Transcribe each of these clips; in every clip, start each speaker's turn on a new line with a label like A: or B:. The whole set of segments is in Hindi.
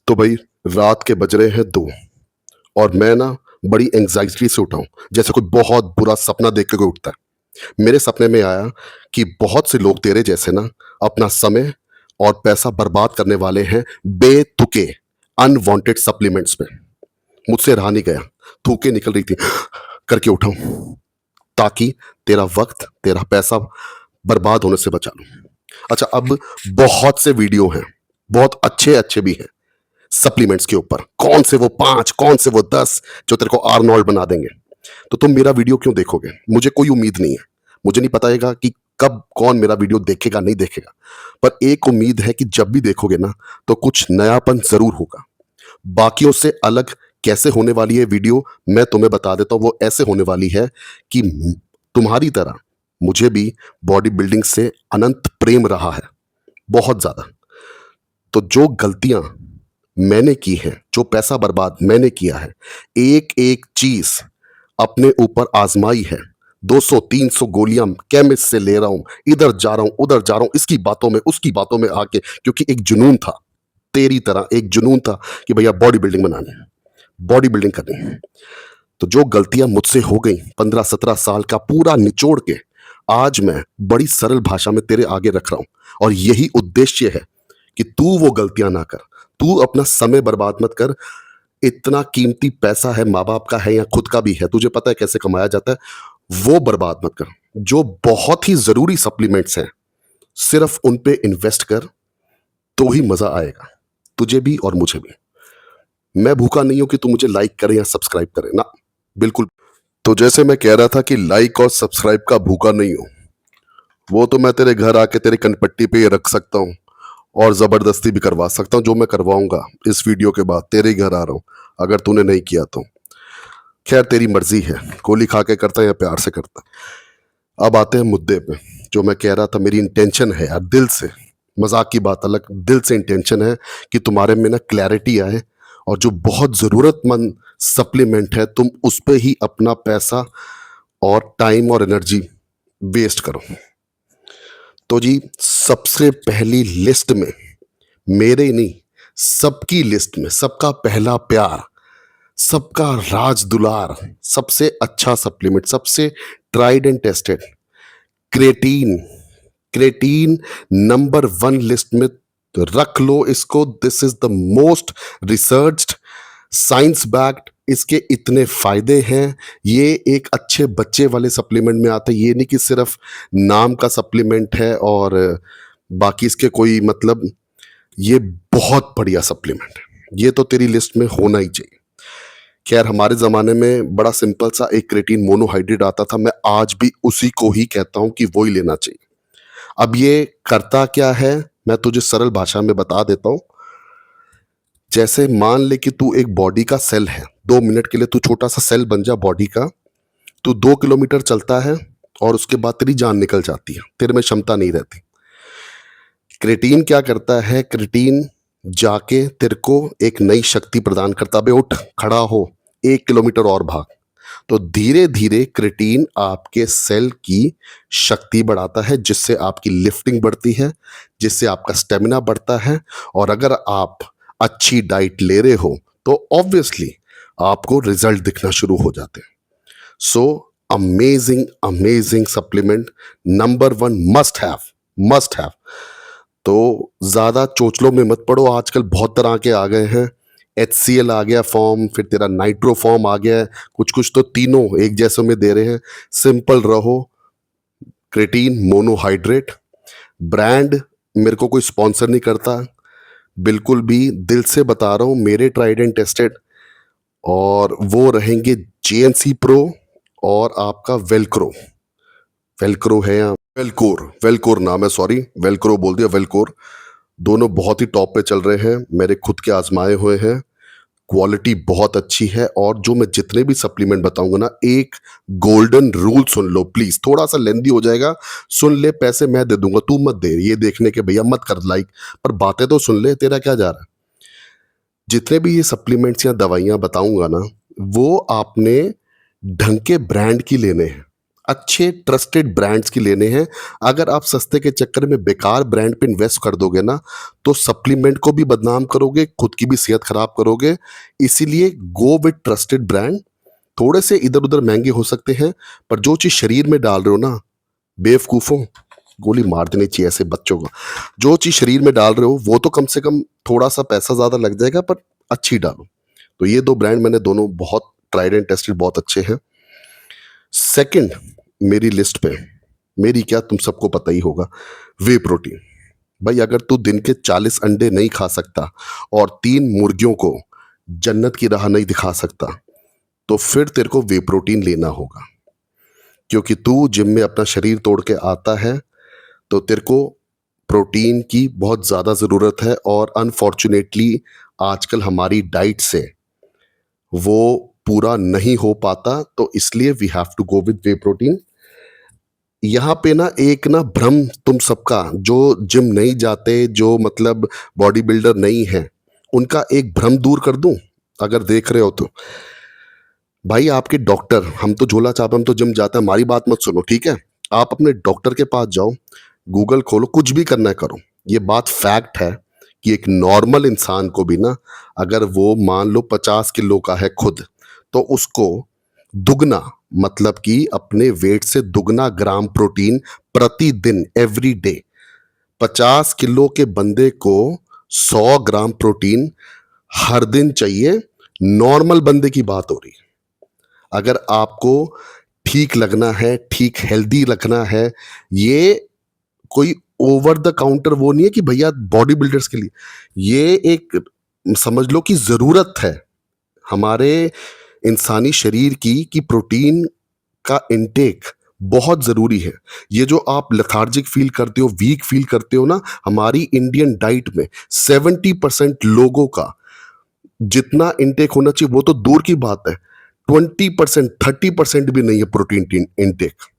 A: तो भाई रात के बज रहे हैं 2 और मैं ना बड़ी एंग्जाइटी से उठा हूँ। जैसे कोई बहुत बुरा सपना देख के कोई उठता है। मेरे सपने में आया कि बहुत से लोग तेरे जैसे ना अपना समय और पैसा बर्बाद करने वाले हैं बेतुके अनवांटेड सप्लीमेंट्स में। मुझसे रहा नहीं गया, थूकें निकल रही थी करके उठा हूँ ताकि तेरा वक्त, तेरा पैसा बर्बाद होने से बचा लूँ। अच्छा, अब बहुत से वीडियो हैं, बहुत अच्छे-अच्छे भी हैं सप्लीमेंट्स के ऊपर। कौन से वो 5, कौन से वो 10 जो तेरे को आर्नोल्ड बना देंगे। तो तुम मेरा वीडियो क्यों देखोगे? मुझे कोई उम्मीद नहीं है। मुझे नहीं पताएगा कि कब कौन मेरा वीडियो देखेगा, नहीं देखेगा। पर एक उम्मीद है कि जब भी देखोगे ना, तो कुछ नयापन ज़रूर होगा। बाकियों से अलग कैसे होने वाली है वीडियो, मैं तुम्हें बता देता हूँ। वो ऐसे होने वाली है कि तुम्हारी तरह मुझे भी बॉडी बिल्डिंग से अनंत प्रेम रहा है, बहुत ज़्यादा। तो जो गलतियाँ मैंने की हैं, जो पैसा बर्बाद मैंने किया है, एक-एक चीज़ अपने ऊपर आज़माई है। 200-300 गोलियाँ केमिस्ट से ले रहा हूँ, इधर जा रहा हूँ, उधर जा रहा हूँ, इसकी बातों में, उसकी बातों में आके, क्योंकि एक जुनून था, तेरी तरह एक जुनून था कि भैया बॉडी बिल्डिंग बनानी है, बॉडी बिल्डिंग करनी है। तो जो गलतियाँ मुझसे हो गई 15-17 साल का पूरा निचोड़ के, आज मैं बड़ी सरल भाषा में तेरे आगे रख रहा हूँ और यही उद्देश्य है कि तू वो गलतियाँ ना कर। तू अपना समय बर्बाद मत कर। इतना कीमती पैसा है, माँ-बाप का है या खुद का भी है, तुझे पता है कैसे कमाया जाता है, वो बर्बाद मत कर। जो बहुत ही ज़रूरी सप्लीमेंट्स हैं, सिर्फ़ उन पे इन्वेस्ट कर, तो ही मज़ा आएगा, तुझे भी और मुझे भी। मैं भूखा नहीं हूँ कि तू मुझे लाइक करे या सब्सक्राइब करे, ना, बिल्कुल। तो जैसे मैं कह रहा था कि लाइक और सब्सक्राइब का भूखा नहीं हूँ, वो तो मैं तेरे घर आके तेरी कनपट्टी पे ही रख सकता हूँ और ज़बरदस्ती भी करवा सकता हूँ, जो मैं करवाऊँगा इस वीडियो के बाद। तेरे ही घर आ रहा हूँ, अगर तूने नहीं किया तो। खैर तेरी मर्ज़ी है, गोली खा के करता है या प्यार से करता है। अब आते हैं मुद्दे पे, जो मैं कह रहा था। मेरी इंटेंशन है यार, दिल से, मज़ाक की बात अलग, दिल से इंटेंशन है कि तुम्हारे में ना क्लैरिटी आए और जो बहुत ज़रूरतमंद सप्लीमेंट है, तुम उस पे ही अपना पैसा और टाइम और एनर्जी वेस्ट करो। तो जी, सबसे पहली लिस्ट में, मेरे ही नहीं, सबकी लिस्ट में, सबका पहला प्यार, सबका राज दुलार, सबसे अच्छा सप्लीमेंट, सबसे tried and tested, creatine. Creatine number 1 list में तो रख लो इसको। This is the most researched, science backed. इसके इतने फायदे हैं। ये एक अच्छे बच्चे वाले सप्लीमेंट में आता है। ये नहीं कि सिर्फ नाम का सप्लीमेंट है और बाकी इसके कोई मतलब। ये बहुत बढ़िया सप्लीमेंट है, ये तो तेरी लिस्ट में होना ही चाहिए। खैर हमारे ज़माने में बड़ा सिंपल सा एक क्रेटीन मोनोहाइड्रेट आता था, मैं आज भी उसी को ही कहता हूँ कि वो ही लेना चाहिए। अब ये करता क्या है, मैं तुझे सरल भाषा में बता देता हूँ। जैसे मान ले कि तू एक बॉडी का सेल है, 2 मिनट के लिए तू छोटा सा सेल बन जा बॉडी का। तू 2 किलोमीटर चलता है और उसके बाद तेरी जान निकल जाती है, तेरे में क्षमता नहीं रहती। क्रेटीन क्या करता है, क्रेटीन जाके तेरे को एक नई शक्ति प्रदान करता, बे उठ, खड़ा हो, 1 किलोमीटर और भाग। तो धीरे धीरे क्रेटीन आपके सेल की शक्ति बढ़ाता है, जिससे आपकी लिफ्टिंग बढ़ती है, जिससे आपका स्टेमिना बढ़ता है। और अगर आप अच्छी डाइट ले रहे हो तो ऑब्वियसली आपको रिजल्ट दिखना शुरू हो जाते हैं। So amazing amazing supplement, number 1 must have, must have. तो ज़्यादा चोचलों में मत पड़ो, आजकल बहुत तरह के आ गए हैं। HCl आ गया फॉर्म, फिर तेरा नाइट्रो फॉर्म आ गया है, कुछ कुछ तो तीनों एक जैसे में दे रहे हैं। सिंपल रहो, क्रेटीन मोनोहाइड्रेट। ब्रांड मेरे को कोई स्पॉन्सर नहीं करता, बिल्कुल भी, दिल से बता रहा हूँ, मेरे ट्राइड एंड टेस्टेड। और वो रहेंगे JNC प्रो और आपका वेलक्रो। वेलक्रो है या वेलकोर, वेलकोर नाम है, सॉरी वेलक्रो बोल दिया, वेलकोर। दोनों बहुत ही टॉप पे चल रहे हैं, मेरे खुद के आजमाए हुए हैं। क्वालिटी बहुत अच्छी है। और जो मैं जितने भी सप्लीमेंट बताऊंगा ना, एक golden rule soon low please, थोड़ा सा लेंदी हो जाएगा, सुन ले। पैसे मैं दे दूंगा, तू मत दे ये देखने के भैया मत कर लाइक, पर बातें तो सुन ले, तेरा क्या जा रहा है। जितने भी ये सप्लीमेंट्स या दवाइयां बताऊंगा ना, वो आपने ढंग के ब्रांड की लेने हैं। अच्छे ट्रस्टेड ब्रांड्स की लेने हैं। अगर आप सस्ते के चक्कर में बेकार ब्रांड पे इन्वेस्ट कर दोगे ना, तो सप्लीमेंट को भी बदनाम करोगे, खुद की भी सेहत खराब करोगे। इसीलिए गो विद ट्रस्टेड ब्रांड। थोड़े से इधर-उधर महँगे हो सकते हैं, पर जो चीज़ शरीर में डाल रहे हो ना, बेवकूफ़ों, गोली मार देनी चाहिए ऐसे बच्चों को। जो चीज़ शरीर में डाल रहे हो, वो तो कम से कम थोड़ा-सा पैसा ज़्यादा लग जाएगा, पर अच्छी डालो। तो ये 2 ब्रांड मैंने दोनों बहुत ट्राइड एंड टेस्टेड, बहुत अच्छे हैं। सेकंड मेरी लिस्ट पे, मेरी क्या, तुम सबको पता ही होगा, वे प्रोटीन। भाई अगर तू दिन के 40 अंडे नहीं खा सकता और 3 मुर्गियों को जन्नत की राह नहीं दिखा सकता, तो फिर तेरे को वे प्रोटीन लेना होगा। क्योंकि तू जिम में अपना शरीर तोड़ के आता है, तो तेरे को प्रोटीन की बहुत ज़्यादा ज़रूरत है, और अनफॉर्चुनेटली आजकल हमारी डाइट से वो पूरा नहीं हो पाता, तो इसलिए we have to go with whey protein. यहाँ पे ना एक ना भ्रम तुम सबका, जो जिम नहीं जाते, जो मतलब बॉडी बिल्डर नहीं है, उनका एक भ्रम दूर कर दूं, अगर देख रहे हो तो। भाई आपके डॉक्टर, हम तो झोला छाप, हम तो जिम जाते हैं, हमारी बात मत सुनो, ठीक है? आप अपने डॉक्टर के पास जाओ, गूगल खोलो, कुछ भी करना है करो। ये बात फैक्ट है कि एक नॉर्मल इंसान को भी ना, अगर वो मान लो 50 किलो का है खुद, तो उसको दुगना, मतलब कि अपने वेट से दुगना ग्राम प्रोटीन प्रतिदिन, एवरी डे, 50 किलो के बंदे को 100 ग्राम प्रोटीन हर दिन चाहिए। नॉर्मल बंदे की बात हो रही है। अगर आपको ठीक लगना है, ठीक हेल्दी रखना है, ये कोई ओवर द काउंटर वो नहीं है कि भैया बॉडी बिल्डर्स के लिए, ये एक समझ लो कि जरूरत है हमारे इंसानी शरीर की, कि प्रोटीन का इनटेक बहुत जरूरी है। ये जो आप लेथार्जिक फील करते हो, वीक फील करते हो ना, हमारी इंडियन डाइट में 70% लोगों का जितना इनटेक होना चाहिए वो तो दूर की बात है, 20%, 30% भी नहीं है प्रोटीन इनटेक।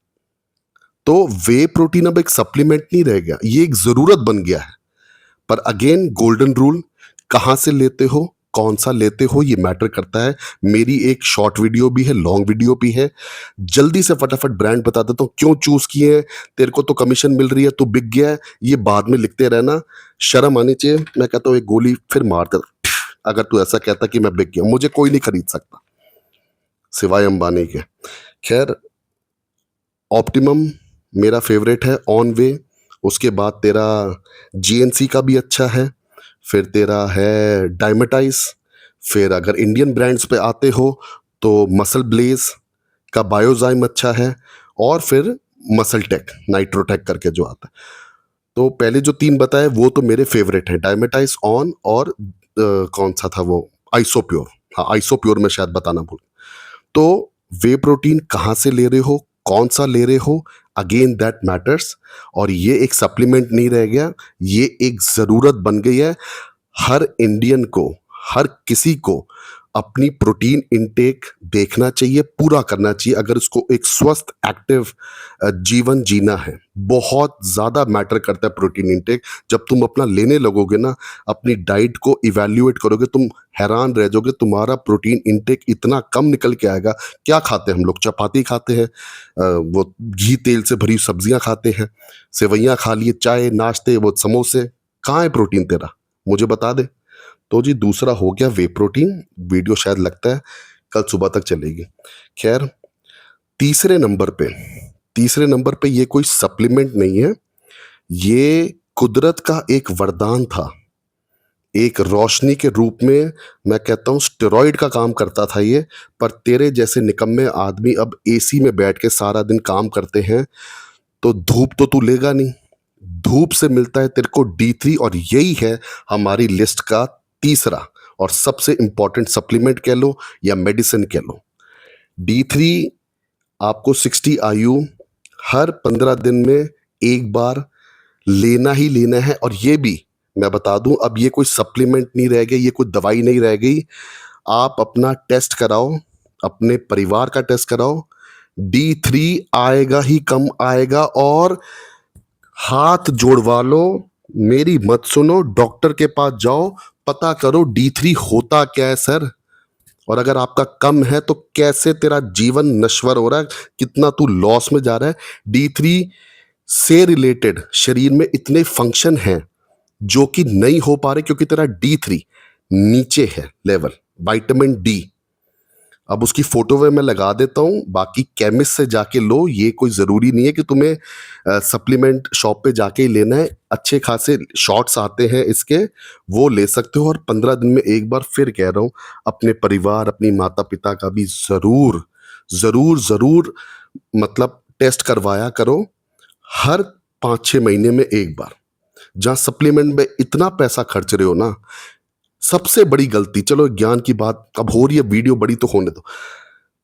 A: तो वे प्रोटीन अब एक सप्लीमेंट नहीं रह गया, ये एक जरूरत बन गया है। पर अगेन गोल्डन रूल, कहां से लेते हो, कौन सा लेते हो, ये मैटर करता है। मेरी एक शॉर्ट वीडियो भी है, लॉन्ग वीडियो भी है। जल्दी से फटाफट ब्रांड बता देता हूँ, क्यों चूज किए हैं। तेरे को तो कमीशन मिल रही है, तू बिक गया है, ये बाद में लिखते रहना, शर्म आनी चाहिए। मैं कहता हूँ एक गोली फिर मार दे, अगर तू ऐसा कहता कि मैं बिक गया, मुझे कोई नहीं खरीद सकता सिवाय अंबानी के। खैर, ऑप्टिमम मेरा फेवरेट है, ऑन वे। उसके बाद तेरा जीएनसी का भी अच्छा है, फिर तेरा है डायमेटाइज। फिर अगर इंडियन ब्रांड्स पे आते हो तो मसल ब्लेज का बायोजाइम अच्छा है, और फिर मसल टेक, नाइट्रोटेक करके जो आता है। तो पहले जो 3 बताए वो तो मेरे फेवरेट हैं, डायमेटाइज, ऑन, और कौन सा था वो, आइसोप्योर। हाँ, आइसोप्योर में शायद बताना भूल। तो वे प्रोटीन कहाँ से ले रहे हो, कौन सा ले रहे हो, अगेन दैट मैटर्स। और ये एक सप्लीमेंट नहीं रह गया, ये एक ज़रूरत बन गई है। हर इंडियन को, हर किसी को अपनी प्रोटीन इनटेक देखना चाहिए, पूरा करना चाहिए, अगर उसको एक स्वस्थ एक्टिव जीवन जीना है। बहुत ज़्यादा मैटर करता है प्रोटीन इनटेक। जब तुम अपना लेने लगोगे ना, अपनी डाइट को इवैल्यूएट करोगे, तुम हैरान रह जाओगे, तुम्हारा प्रोटीन इनटेक इतना कम निकल के आएगा। क्या खाते हैं हम लोग? चपाती खाते हैं, वो घी तेल से भरी सब्जियां खाते हैं, सेवइयां खा लिए, चाय नाश्ते, वो समोसे। कहाँ है प्रोटीन तेरा? मुझे बता दे। तो जी दूसरा हो गया वे प्रोटीन। वीडियो शायद लगता है कल सुबह तक चलेगी। खैर, तीसरे नंबर पे, तीसरे नंबर पे ये कोई सप्लीमेंट नहीं है, ये कुदरत का एक वरदान था, एक रोशनी के रूप में। मैं कहता हूँ स्टेरॉइड का काम करता था ये। पर तेरे जैसे निकम्मे आदमी अब एसी में बैठ के सारा दिन काम करते हैं, तो धूप तो तू लेगा नहीं। धूप से मिलता है तेरे को D3, और यही है हमारी लिस्ट का तीसरा और सबसे इंपॉर्टेंट सप्लीमेंट कह लो या मेडिसिन कह लो। D3 आपको 60 आयु हर 15 दिन में एक बार लेना ही लेना है। और ये भी मैं बता दूं, अब ये कोई सप्लीमेंट नहीं रह गई, ये कोई दवाई नहीं रह गई। आप अपना टेस्ट कराओ, अपने परिवार का टेस्ट कराओ, D3 आएगा ही कम आएगा। और हाथ जोड़वा लो, मेरी मत सुनो, डॉक्टर के पास जाओ, पता करो D3 होता क्या है सर। और अगर आपका कम है तो कैसे तेरा जीवन नश्वर हो रहा है, कितना तू लॉस में जा रहा है। डी3 से रिलेटेड शरीर में इतने फंक्शन हैं जो कि नहीं हो पा रहे क्योंकि तेरा डी3 नीचे है लेवल। विटामिन डी, अब उसकी फोटो वे मैं लगा देता हूँ, बाकी केमिस्ट से जाके लो, ये कोई ज़रूरी नहीं है कि तुम्हें सप्लीमेंट शॉप पे जाके ही लेना है। अच्छे खासे शॉट्स आते हैं इसके, वो ले सकते हो। और 15 दिन में एक बार फिर कह रहा हूँ, अपने परिवार, अपनी माता पिता का भी ज़रूर ज़रूर ज़रूर मतलब टेस्ट करवाया करो, हर 5-6 महीने में एक बार। जहाँ सप्लीमेंट में इतना पैसा खर्च रहे हो ना, सबसे बड़ी गलती, चलो ज्ञान की बात अब हो रही है, वीडियो बड़ी तो होने दो।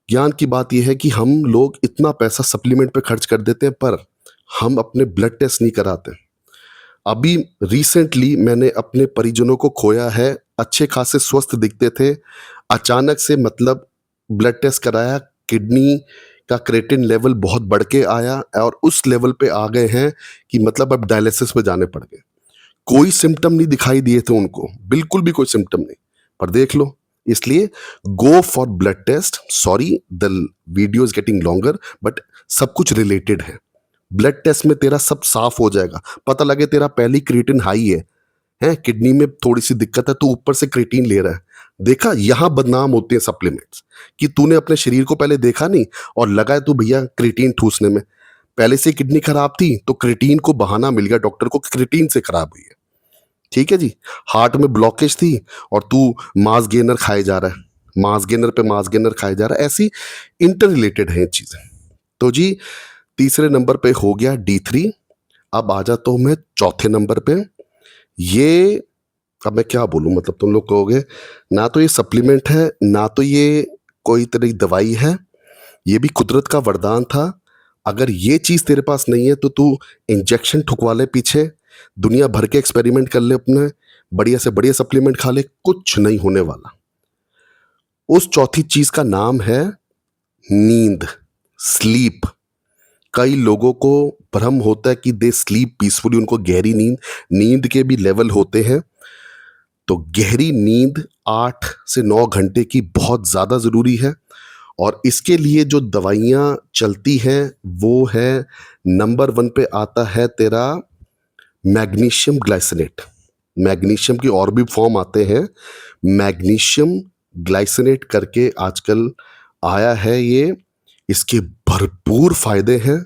A: ज्ञान की बात यह है कि हम लोग इतना पैसा सप्लीमेंट पे खर्च कर देते हैं, पर हम अपने ब्लड टेस्ट नहीं कराते। अभी रिसेंटली मैंने अपने परिजनों को खोया है, अच्छे खासे स्वस्थ दिखते थे, अचानक से मतलब ब्लड टेस्ट कराया, किडनी का क्रेटिन लेवल बहुत बढ़ के आया और उस लेवल पे आ गए हैं कि मतलब अब डायलिसिस पे जाने पड़ गए। कोई सिम्टम नहीं दिखाई दिए थे उनको, बिल्कुल भी कोई सिम्टम नहीं, पर देख लो। इसलिए go for blood test. Sorry the video is getting longer, but सब कुछ रिलेटेड है। ब्लड टेस्ट में तेरा सब साफ हो जाएगा, पता लगे तेरा पहली क्रिएटिन हाई है किडनी में थोड़ी सी दिक्कत है, तो ऊपर से क्रिएटिन ले रहा है। देखा, यहां बदनाम होते हैं सप्लीमेंट्स कि तूने अपने शरीर को पहले देखा नहीं और लगा है तू भैया क्रिएटिन ठूसने में। पहले से किडनी खराब थी तो क्रिएटिन को बहाना मिल गया डॉक्टर को, क्रिएटिन से खराब हुई है। ठीक है जी। हार्ट में ब्लॉकेज थी और तू मास गेनर खाए जा रहा है, मास गेनर पे मास गेनर खाए जा रहा है। ऐसी इंटर रिलेटेड है चीजें। तो जी, तीसरे नंबर पे हो गया डी3। अब आ जाता हूं मैं चौथे नंबर पे। ये, अब मैं क्या बोलूं, मतलब तुम लोग कहोगे ना तो ये सप्लीमेंट है ना तो ये कोई तरह की दवाई है, ये भी कुदरत का वरदान था। अगर ये चीज तेरे पास नहीं है तो तू इंजेक्शन ठुकवा ले पीछे, दुनिया भर के एक्सपेरिमेंट कर ले, अपने बढ़िया से बढ़िया सप्लीमेंट खा ले, कुछ नहीं होने वाला। उस चौथी चीज का नाम है नींद, स्लीप। कई लोगों को भ्रम होता है कि दे स्लीप पीसफुली, उनको गहरी नींद, नींद के भी लेवल होते हैं। तो गहरी नींद 8 से 9 घंटे की बहुत ज़्यादा ज़रूरी है। और इसके लिए जो दवाइयाँ चलती हैं वो है, नंबर 1 पे आता है तेरा मैग्नीशियम ग्लाइसिनेट। मैग्नीशियम की और भी फॉर्म आते हैं, मैग्नीशियम ग्लाइसिनेट करके आजकल आया है ये। इसके भरपूर फायदे हैं,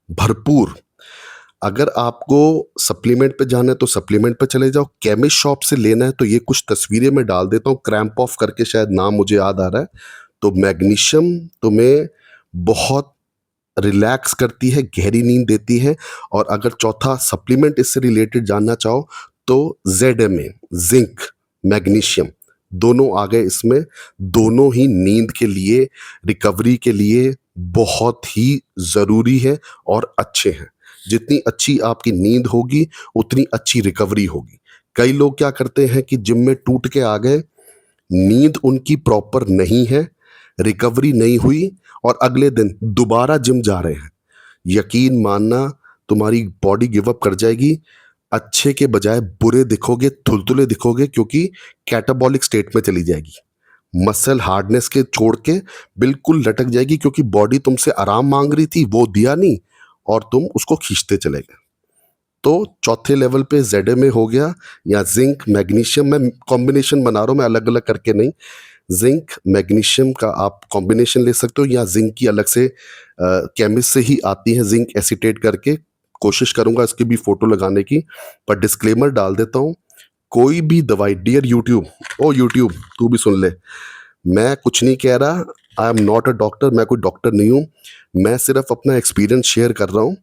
A: भरपूर। अगर आपको सप्लीमेंट पे जाना है तो सप्लीमेंट पे चले जाओ, केमिस्ट शॉप से लेना है तो ये कुछ तस्वीरें मैं डाल देता हूँ, क्रैम्प ऑफ करके शायद नाम मुझे याद आ रहा है। तो मैग्नीशियम तुम्हें बहुत रिलैक्स करती है, गहरी नींद देती है। और अगर चौथा सप्लीमेंट इससे रिलेटेड जानना चाहो तो ZMA, जिंक, मैग्नीशियम, दोनों आ गए इसमें। दोनों ही नींद के लिए, रिकवरी के लिए बहुत ही ज़रूरी है और अच्छे हैं। जितनी अच्छी आपकी नींद होगी उतनी अच्छी रिकवरी होगी। कई लोग क्या करते हैं कि जिम में टूट के आ गए, नींद उनकी प्रॉपर नहीं है, रिकवरी नहीं हुई और अगले दिन दोबारा जिम जा रहे हैं। यकीन मानना, तुम्हारी बॉडी गिव अप कर जाएगी। अच्छे के बजाय बुरे दिखोगे, थुलथुले दिखोगे, क्योंकि कैटाबॉलिक स्टेट में चली जाएगी। मसल हार्डनेस के छोड़ के बिल्कुल लटक जाएगी, क्योंकि बॉडी तुमसे आराम मांग रही थी, वो दिया नहीं और तुम उसको खींचते चले गए। तो चौथे लेवल पे ZMA हो गया, या जिंक मैग्नीशियम। मैं कॉम्बिनेशन बना रहा हूँ, मैं अलग अलग करके नहीं। जिंक मैग्नीशियम का आप कॉम्बिनेशन ले सकते हो, या जिंक की अलग से केमिस्ट से ही आती है, जिंक एसीटेट करके। कोशिश करूंगा इसकी भी फोटो लगाने की, पर डिस्क्लेमर डाल देता हूँ, कोई भी दवाई, डियर यूट्यूब, ओ यूट्यूब तू भी सुन ले, मैं कुछ नहीं कह रहा, I am not a doctor, मैं कोई डॉक्टर नहीं हूँ। मैं सिर्फ अपना एक्सपीरियंस शेयर कर रहा हूँ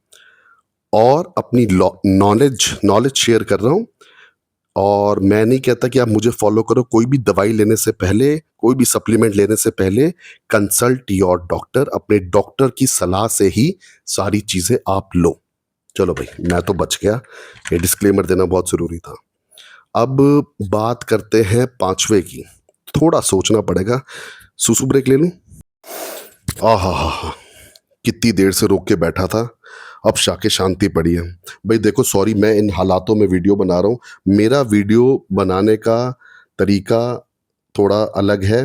A: और अपनी नॉलेज शेयर कर रहा हूँ। और मैं नहीं कहता कि आप मुझे फॉलो करो। कोई भी दवाई लेने से पहले, कोई भी सप्लीमेंट लेने से पहले कंसल्ट योर डॉक्टर, अपने डॉक्टर की सलाह से ही सारी चीज़ें आप लो। चलो भाई, मैं तो बच गया, ये डिस्क्लेमर देना बहुत ज़रूरी था। अब बात करते हैं पांचवे की। थोड़ा सोचना पड़ेगा, सुसु ब्रेक ले लूं। आहा, कितनी देर से रोक के बैठा था, अब शाके शांति पड़ी है। भाई देखो, सॉरी मैं इन हालातों में वीडियो बना रहा हूँ। मेरा वीडियो बनाने का तरीका थोड़ा अलग है,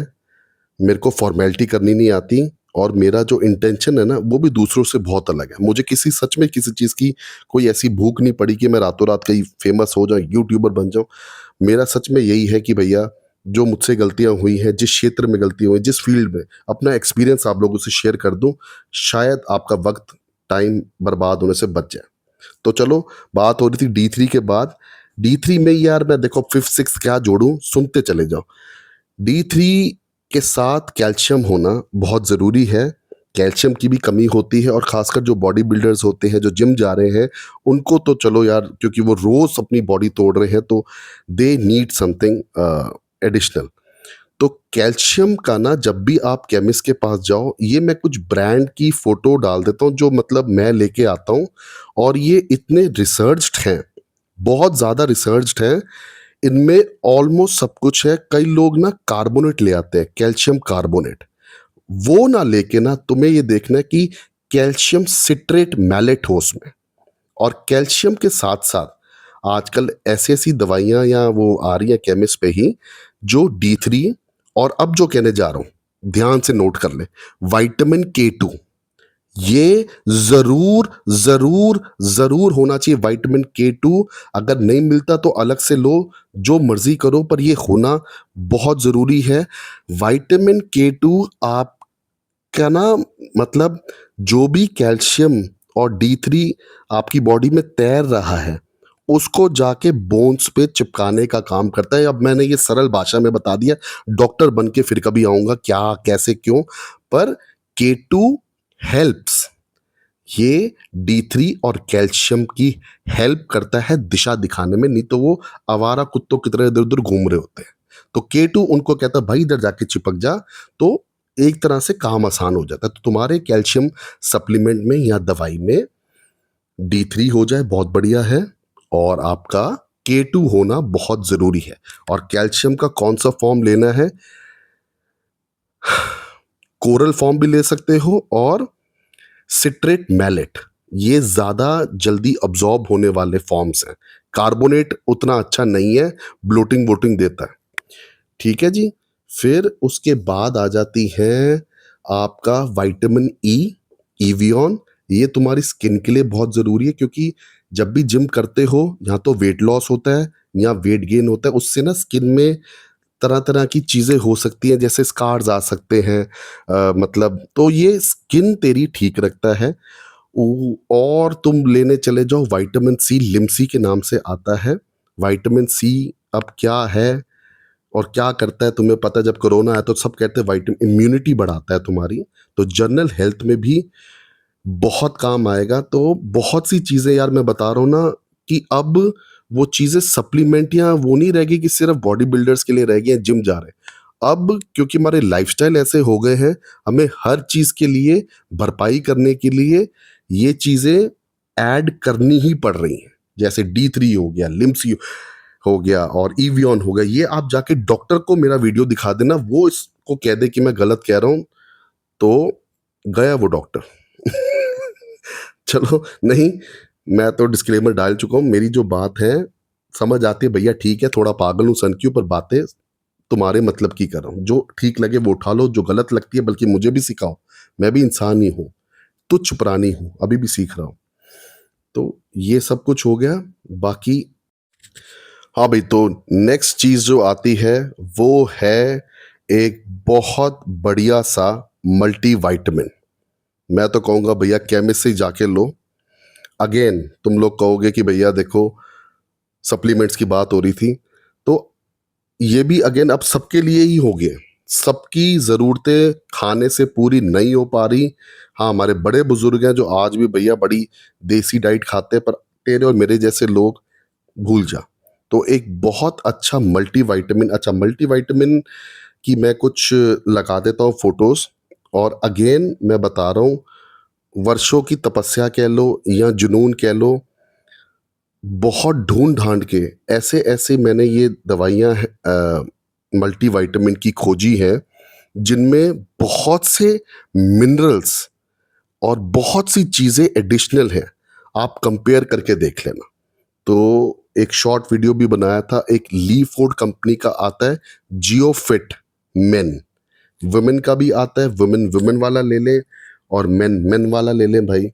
A: मेरे को फॉर्मेलिटी करनी नहीं आती और मेरा जो इंटेंशन है ना वो भी दूसरों से बहुत अलग है। मुझे किसी सच में किसी चीज़ की कोई ऐसी भूख नहीं पड़ी कि मैं रातों-रात कहीं फ़ेमस हो जाऊँ, यूट्यूबर बन जाऊँ। मेरा सच में यही है कि भैया जो मुझसे गलतियाँ हुई हैं, जिस क्षेत्र में गलतियाँ हुई, जिस फ़ील्ड में, अपना एक्सपीरियंस आप लोगों से शेयर कर दूँ, शायद आपका वक़्त, टाइम बर्बाद होने से बच जाए। तो चलो, बात हो रही थी डी3 के बाद। डी3 में यार मैं देखो 5th 6th क्या जोड़ूँ, सुनते चले जाओ। डी3 के साथ कैल्शियम होना बहुत ज़रूरी है। कैल्शियम की भी कमी होती है और ख़ासकर जो बॉडी बिल्डर्स होते हैं, जो जिम जा रहे हैं, उनको तो चलो यार, क्योंकि वो रोज़ अपनी बॉडी तोड़ रहे हैं, तो दे नीड समथिंग एडिशनल। तो कैल्शियम का ना जब भी आप केमिस्ट के पास जाओ, ये मैं कुछ ब्रांड की फ़ोटो डाल देता हूँ जो मतलब मैं लेके आता हूँ, और ये इतने रिसर्च्ड हैं, बहुत ज़्यादा रिसर्च्ड हैं। इनमें ऑलमोस्ट सब कुछ है। कई लोग ना कार्बोनेट ले आते हैं, कैल्शियम कार्बोनेट। वो ना लेके ना तुम्हें ये देखना है कि कैल्शियम सिट्रेट मैलेट हो उसमें। और कैल्शियम के साथ-साथ आजकल ऐसी-ऐसी दवाइयाँ या वो आ रही हैं केमिस्ट पे ही, जो डी3, और अब जो कहने जा रहा हूँ, ध्यान से नोट कर ले, विटामिन के2, ये ज़रूर, ज़रूर, ज़रूर होना चाहिए विटामिन के2। अगर नहीं मिलता तो अलग से लो, जो मर्ज़ी करो, पर ये होना बहुत ज़रूरी है। विटामिन के2 आपका ना मतलब जो भी कैल्शियम और डी3 आपकी बॉडी में तैर रहा है, उसको जाके बोन्स पे चिपकाने का काम करता है। अब मैंने ये सरल भाषा में बता दिया, डॉक्टर बन के फिर कभी आऊँगा क्या, कैसे, क्यों? पर के2 हेल्प्स, ये डी3 और कैल्शियम की हेल्प करता है दिशा दिखाने में, नहीं तो वो आवारा कुत्तों की तरह इधर-उधर घूम रहे होते हैं। तो के2 उनको कहता है भाई इधर जाके चिपक जा, तो एक तरह से काम आसान हो जाता है। तो तुम्हारे कैल्शियम सप्लीमेंट में या दवाई में डी3 हो जाए बहुत बढ़िया है, और आपका के2 होना बहुत ज़रूरी है। और कैल्शियम का कौन-सा फॉर्म लेना है? कोरल फॉर्म भी ले सकते हो, और सिट्रेट मैलेट, ये ज़्यादा जल्दी अब्ज़ॉर्ब होने वाले फॉर्म्स हैं। कार्बोनेट उतना अच्छा नहीं है, ब्लोटिंग वोटिंग देता है। ठीक है जी? फिर उसके बाद आ जाती है आपका विटामिन ई, एवियन। ये तुम्हारी स्किन के लिए बहुत ज़रूरी है, क्योंकि जब भी जिम करते हो, या तो वेट लॉस होता है या वेट गेन होता है, उससे ना स्किन में तरह-तरह की चीज़ें हो सकती हैं, जैसे स्कार्स आ सकते हैं, मतलब तो ये स्किन तेरी ठीक रखता है। और तुम लेने चले जाओ विटामिन सी, लिम्सी के नाम से आता है। विटामिन सी अब क्या है और क्या करता है तुम्हें पता है? जब कोरोना आया तो सब कहते हैं विटामिन इम्यूनिटी बढ़ाता है तुम्हारी, तो जनरल हेल्थ में भी बहुत काम आएगा। तो बहुत सी चीज़ें यार मैं बता रहा हूँ ना, कि अब वो चीज़ें सप्लीमेंट या वो नहीं रह गई कि सिर्फ बॉडी बिल्डर्स के लिए रह गई हैं, जिम जा रहे हैं। अब क्योंकि हमारे लाइफ़स्टाइल ऐसे हो गए हैं, हमें हर चीज़ के लिए भरपाई करने के लिए ये चीज़ें ऐड करनी ही पड़ रही हैं। जैसे डी3 हो गया, लिम्सी हो गया और एवियन हो गया। ये आप जाके डॉक्टर को मेरा वीडियो दिखा देना, वो इसको कह दे कि मैं गलत कह रहा हूँ, तो गया वो डॉक्टर। चलो नहीं, मैं तो डिस्क्लेमर डाल चुका हूँ। मेरी जो बात है समझ आती है भैया, ठीक है, थोड़ा पागल हूँ सन की, पर बातें तुम्हारे मतलब की कर रहा हूँ। जो ठीक लगे वो उठा लो, जो गलत लगती है बल्कि मुझे भी सिखाओ। मैं भी इंसान ही हूँ, तुच्छ प्राणी हूँ, अभी भी सीख रहा हूँ। तो ये सब कुछ हो गया। बाकी हाँ भाई, तो नेक्स्ट चीज़ जो आती है वो है एक बहुत बढ़िया सा मल्टीविटामिन। मैं तो कहूँगा भैया केमिस्ट से ही जाके लो। अगेन तुम लोग कहोगे कि भैया देखो, सप्लीमेंट्स की बात हो रही थी, तो ये भी अगेन अब सबके लिए ही हो गए। सबकी ज़रूरतें खाने से पूरी नहीं हो पा रही। हाँ, हमारे बड़े बुजुर्ग हैं जो आज भी भैया बड़ी देसी डाइट खाते हैं, पर तेरे और मेरे जैसे लोग भूल जा। तो एक बहुत अच्छा मल्टीविटामिन, अच्छा मल्टीविटामिन की मैं कुछ लगा देता हूँ फोटोज़। और अगेन मैं बता रहा हूँ, वर्षों की तपस्या कह लो या जुनून कह लो, बहुत ढूँढ-ढाँड के ऐसे-ऐसे मैंने ये दवाइयाँ मल्टीविटामिन की खोजी हैं, जिनमें बहुत से मिनरल्स और बहुत सी चीज़ें एडिशनल हैं। आप कंपेयर करके देख लेना। तो एक शॉर्ट वीडियो भी बनाया था, एक ली फूड कंपनी का आता है जियोफिट मेन। वुमेन का भी आता है, वुमेन वुमेन वाला ले लें और मेन मेन वाला ले लें भाई।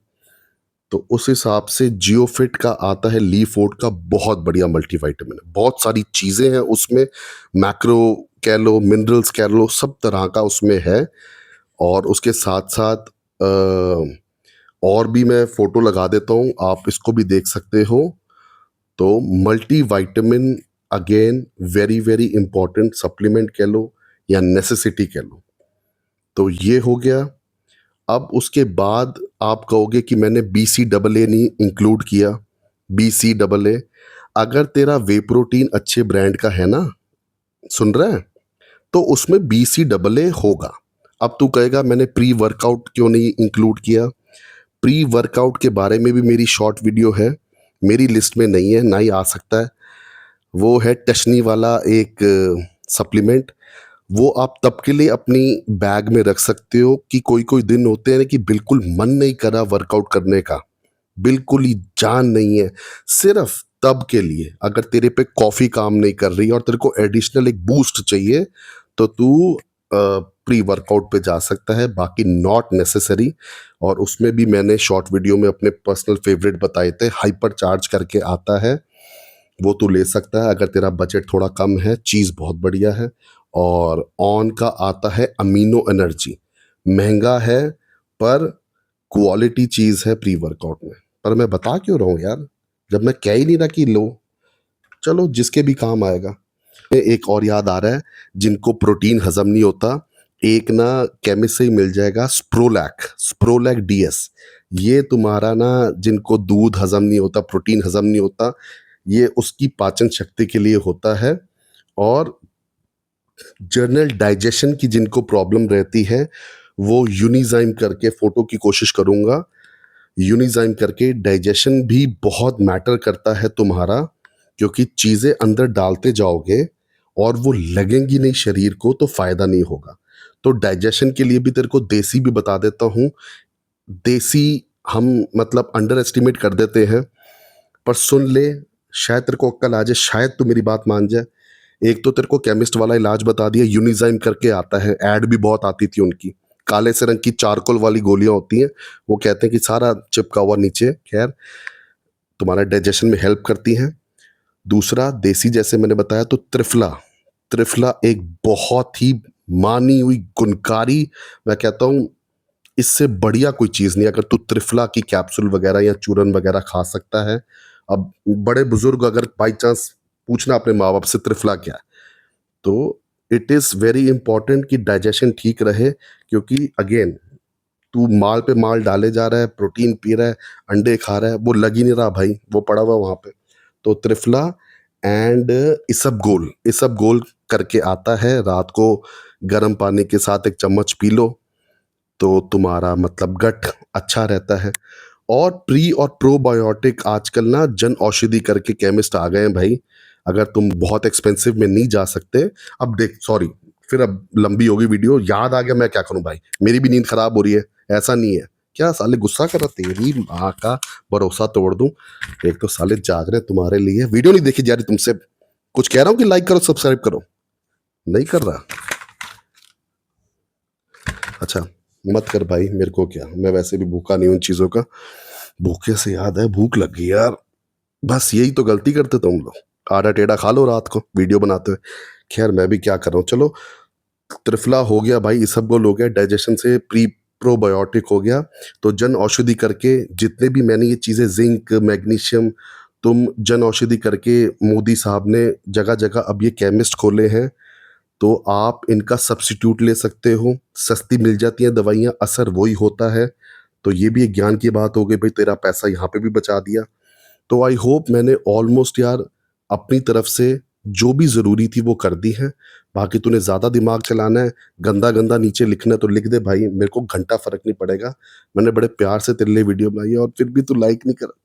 A: तो उस हिसाब से जियोफिट का आता है, ली फूड का, बहुत बढ़िया मल्टीविटामिन है, बहुत सारी चीज़ें हैं उसमें, मैक्रो कह लो, मिनरल्स कह लो, सब तरह का उसमें है। और उसके साथ-साथ और भी मैं फ़ोटो लगा देता हूँ, आप इसको भी देख सकते हो। तो multivitamin again very, very important supplement कह लो या नेसेसिटी कह लो। तो ये हो गया। अब उसके बाद आप कहोगे कि मैंने BCAA नहीं इंक्लूड किया। BCAA, अगर तेरा वे प्रोटीन अच्छे ब्रांड का है ना, सुन रहा है? तो उसमें BCAA होगा। अब तू कहेगा मैंने प्री वर्कआउट क्यों नहीं इंक्लूड किया? प्री वर्कआउट के बारे में भी मेरी शॉर्ट वीडियो है, मेरी लिस्ट में नहीं है, ना ही आ सकता है। वो है टशनी वाला एक सप्लीमेंट। वो आप तब के लिए अपनी बैग में रख सकते हो कि कोई-कोई दिन होते हैं ना कि बिल्कुल मन नहीं कर रहा वर्कआउट करने का, बिल्कुल ही जान नहीं है, सिर्फ तब के लिए। अगर तेरे पे कॉफ़ी काम नहीं कर रही है और तेरे को एडिशनल एक बूस्ट चाहिए, तो तू प्री वर्कआउट पे जा सकता है, बाकी नॉट नेसेसरी। और उसमें भी मैंने शॉर्ट वीडियो में अपने पर्सनल फेवरेट बताए थे, हाइपर चार्ज करके आता है, वो तू ले सकता है अगर तेरा बजट थोड़ा कम है, चीज़ बहुत बढ़िया है। और ऑन का आता है अमीनो एनर्जी, महंगा है पर क्वालिटी चीज़ है प्री वर्कआउट में। पर मैं बता क्यों रहा हूँ यार, जब मैं कह ही नहीं रहा कि लो, चलो जिसके भी काम आएगा। एक और याद आ रहा है, जिनको प्रोटीन हजम नहीं होता, एक ना केमिस्ट से ही मिल जाएगा, स्प्रोलैक DS। ये तुम्हारा ना, जिनको दूध हजम नहीं होता, प्रोटीन हजम नहीं होता, ये उसकी पाचन शक्ति के लिए होता है। और जनरल डाइजेशन की जिनको प्रॉब्लम रहती है, वो यूनिजाइम करके, फोटो की कोशिश करूंगा, यूनिजाइम करके, डाइजेशन भी बहुत मैटर करता है तुम्हारा, क्योंकि चीज़ें अंदर डालते जाओगे और वो लगेंगी नहीं शरीर को तो फ़ायदा नहीं होगा। तो डाइजेशन के लिए भी तेरे को देसी भी बता देता हूँ। देसी हम मतलब अंडर एस्टिमेट कर देते हैं, पर सुन ले, शायद तेरे को अक्ल आ जाए, शायद तू मेरी बात मान जाए। एक तो तेरे को केमिस्ट वाला इलाज बता दिया, यूनिजाइम करके आता है, ऐड भी बहुत आती थी उनकी, काले से रंग की चारकोल वाली गोलियां होती हैं, वो कहते हैं कि सारा चिपका हुआ नीचे, खैर तुम्हारा डाइजेशन में हेल्प करती हैं। दूसरा देसी, जैसे मैंने बताया, तो त्रिफला, त्रिफला एक बहुत ही मानी हुई गुणकारी, मैं कहता हूँ इससे बढ़िया कोई चीज़ नहीं। अगर तू त्रिफला की कैप्सूल वगैरह या चूरन वगैरह खा सकता है, अब बड़े बुजुर्ग अगर बाई चांस पूछना अपने माँ बाप से त्रिफला क्या है, तो इट इज़ वेरी इंपॉर्टेंट कि डाइजेशन ठीक रहे, क्योंकि अगेन तू माल पे माल डाले जा रहा है, प्रोटीन पी रहा है, अंडे खा रहा है, वो लग ही नहीं रहा भाई, वो पड़ा हुआ वहाँ पे। तो त्रिफला एंड इसबगोल, इसबगोल करके आता है, रात को गर्म पानी के साथ एक चम्मच पी लो तो तुम्हारा मतलब गट अच्छा रहता है। और प्री और प्रोबायोटिक आजकल ना जन औषधि करके केमिस्ट आ गए हैं भाई, अगर तुम बहुत एक्सपेंसिव में नहीं जा सकते। अब देख, सॉरी, फिर अब लंबी होगी वीडियो, याद आ गया, मैं क्या करूं भाई, मेरी भी नींद खराब हो रही है, ऐसा नहीं है। क्या साले गुस्सा कर रहा, तेरी माँ का भरोसा तोड़ दूं। एक तो साले जाग रहे तुम्हारे लिए, वीडियो नहीं देखी जा रही तुमसे, कुछ कह रहा हूँ कि लाइक करो सब्सक्राइब करो, नहीं कर रहा। अच्छा, मत कर भाई, मेरे को क्या, मैं वैसे भी भूखा नहीं हूं उन चीज़ों का। भूखे से याद है, भूख लग गई यार। बस यही तो गलती करते तुम लोग, आधा टेढ़ा खा लो रात को वीडियो बनाते हुए। खैर मैं भी क्या कर रहा हूँ, चलो। त्रिफला हो गया भाई, इसबगोल हो गया, डाइजेशन से प्री प्रोबायोटिक हो गया। तो जन औषधि करके जितने भी मैंने ये चीज़ें, जिंक, मैग्नीशियम, तुम जन औषधि करके, मोदी साहब ने जगह जगह अब ये केमिस्ट खोले हैं, तो आप इनका सब्स्टिट्यूट ले सकते हो, सस्ती मिल जाती हैं दवाइयाँ, असर वही होता है। तो ये भी एक ज्ञान की बात हो गई भाई, तेरा पैसा यहाँ पे भी बचा दिया। तो आई होप मैंने ऑलमोस्ट यार अपनी तरफ से जो भी ज़रूरी थी वो कर दी है। बाकी तूने ज़्यादा दिमाग चलाना है, गंदा-गंदा नीचे लिखना है तो लिख दे भाई, मेरे को घंटा फ़र्क नहीं पड़ेगा। मैंने बड़े प्यार से तेरे लिए वीडियो बनाई है और फिर भी तू लाइक नहीं करा,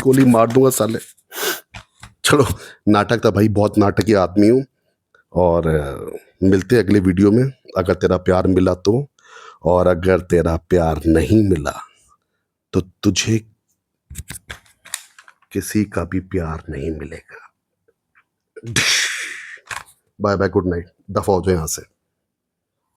A: गोली मार दूँगा साले। चलो, नाटक था भाई, बहुत नाटकी आदमी हूँ। और मिलते हैं अगले वीडियो में, अगर तेरा प्यार मिला तो। और अगर तेरा प्यार नहीं मिला तो तुझे किसी का भी प्यार नहीं मिलेगा। बाय बाय, गुड नाइट, दफा हो जाओ यहाँ से।